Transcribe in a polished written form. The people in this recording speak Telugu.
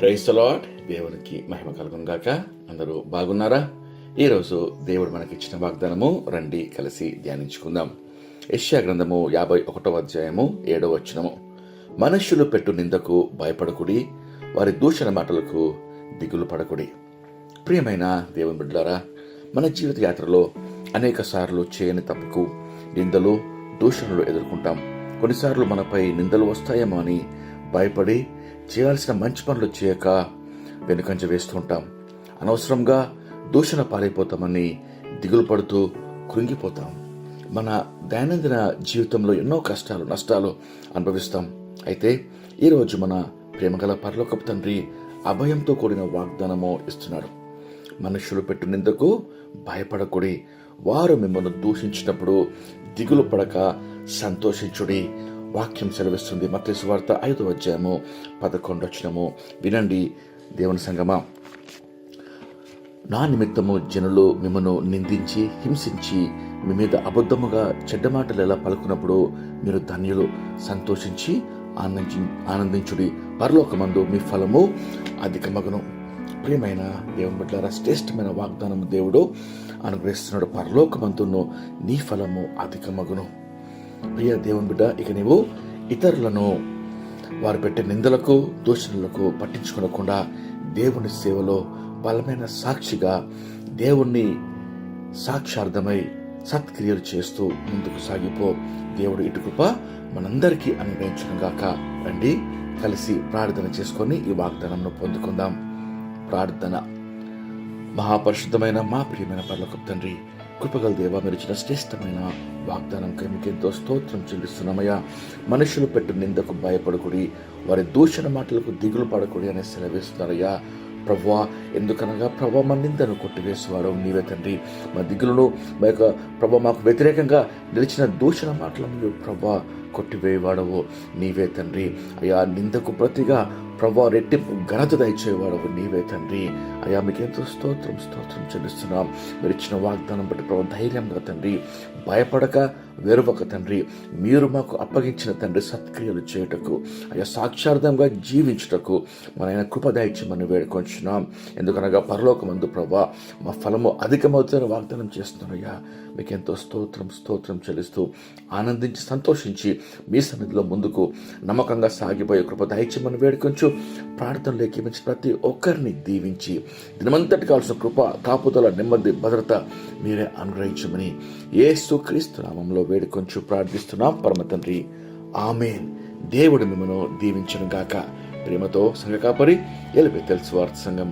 Praise the lord. దేవునికి మహిమ కలుగును గాక. అందరూ బాగున్నారా? ఈరోజు దేవుడు మనకిచ్చిన వాగ్దానము రండి కలిసి ధ్యానించుకుందాం. యెషయా గ్రంథము 51వ అధ్యాయము 7వ వచనము. మనుష్యులు పెట్టు నిందకు భయపడకుడి, వారి దూషణ మాటలకు దిగులు పడకుడి. ప్రియమైన దేవుని బిడ్డలారా, మన జీవిత యాత్రలో అనేక సార్లు చేయని తప్పుకు నిందలు, దూషణలు ఎదుర్కొంటాం. కొన్నిసార్లు మనపై నిందలు వస్తాయేమో అని భయపడి చేయాల్సిన మంచి పనులు చేయక వెనుకంజ వేస్తుంటాం. అనవసరంగా దూషణ పాలైపోతామని దిగులు పడుతూ కృంగిపోతాం. మన దైనందిన జీవితంలో ఎన్నో కష్టాలు, నష్టాలు అనుభవిస్తాం. అయితే ఈరోజు మన ప్రేమగల పరలోకపు తండ్రి అభయంతో కూడిన వాగ్దానము ఇస్తున్నాడు. మనుషులు పెట్టు నిందకు భయపడకుడి, వారు మిమ్మల్ని దూషించినప్పుడు దిగులు పడక సంతోషించుడి. వాక్యం సెలవిస్తుంది. మత్తయి సువార్త 5వ అధ్యాయము 11వ వచనము. వినండి దేవుని సంగమా. నా నిమిత్తము జనులు మిమ్మను నిందించి హింసించి మీ మీద అబద్ధముగా చెడ్డ మాటలు ఎలా పలుకున్నప్పుడు మీరు ధన్యులు, సంతోషించి ఆనందించుడి, పరలోకమందు మీ ఫలము అధికమగును. ప్రియమైన దేవుని బిడ్డలారా, శ్రేష్టమైన వాగ్దానము దేవుడు అనుగ్రహిస్తున్నాడు. పరలోకమందును నీ ఫలము అధికమగును. ప్రియ దేవుని బిడ్డ, ఇక నీవు ఇతరులను వారు పెట్టే నిందలకు, దూషణలకు పట్టించుకోకుండా దేవుని సేవలో బలమైన సాక్షిగా దేవుణ్ణి సాక్షార్థమై సత్క్రియలు చేస్తూ ముందుకు సాగిపో. దేవుడు ఇటు కృప మనందరికీ అనుగ్రహించును గాక. రండి కలిసి ప్రార్థన చేసుకొని ఈ వాగ్దానంను పొందుకుందాం. ప్రార్థన. మహాపరిశుద్ధమైన మా ప్రియమైన పరలోకపు తండ్రి, కృపగల దేవా, మీరు ఇచ్చిన శ్రేష్టమైన వాగ్దానంకై మీకు ఎంతో స్తోత్రం చెల్లిస్తున్నామయ్యా. మనుషులు పెట్టు నిందకు భయపడకుడి, వారి దూషణ మాటలకు దిగులు పడకుడి అని సెలవిస్తున్నారయ్యా. ప్రభువా, ఎందుకనగా ప్రభా మా నిందను కొట్టివేసేవాడు నీవే తండ్రి. మా దిగులను మా యొక్క ప్రభా మాకు వ్యతిరేకంగా నిలిచిన దూషణ మాటలను ప్రభా కొట్టివేయవాడవు నీవే తండ్రి. అయ్యా, నిందకు ప్రతిగా ప్రభా రెట్టింపు ఘనత దయచేవాడవు నీవే తండ్రి. అయ్యా, మీకు ఎంతో స్తోత్రం చెల్లిస్తున్నాం. మీరు ఇచ్చిన వాగ్దానం బట్టి ప్రభా ధైర్యంగా తండ్రి, భయపడక వెరువక తండ్రి, మీరు మాకు అప్పగించిన తండ్రి సత్క్రియలు చేయుటకు, అయ్యా సాక్షార్థంగా జీవించుటకు మన కృప దయచేయమని వేడుకొంచున్నాం. ఎందుకనగా పరలోకమందు ప్రభా మా ఫలము అధికమవుతుందని వాగ్దానం చేస్తున్నాయ్యా. మీకు ఎంతో స్తోత్రం చెల్లిస్తూ ఆనందించి సంతోషించి మీ సన్నిధిలో ముందుకు నమ్మకంగా సాగిపోయే కృప దయచేయమని వేడుకొంచు. ప్రార్థనలు ఏకీమించి ప్రతి ఒక్కరిని దీవించి దినమంతటి కావాల్సిన కృప, కాపుదల, నెమ్మది, భద్రత మీరే అనుగ్రహించమని యేసుక్రీస్తు నామములో వేడుకొంచు ప్రార్థిస్తున్నాం పరమ తండ్రి. ఆమేన్. దేవుడు మిమ్మల్ని దీవించును గాక. ప్రేమతో సంఘ కాపరి ఎలిబెతెల్ సువార్త సంఘం.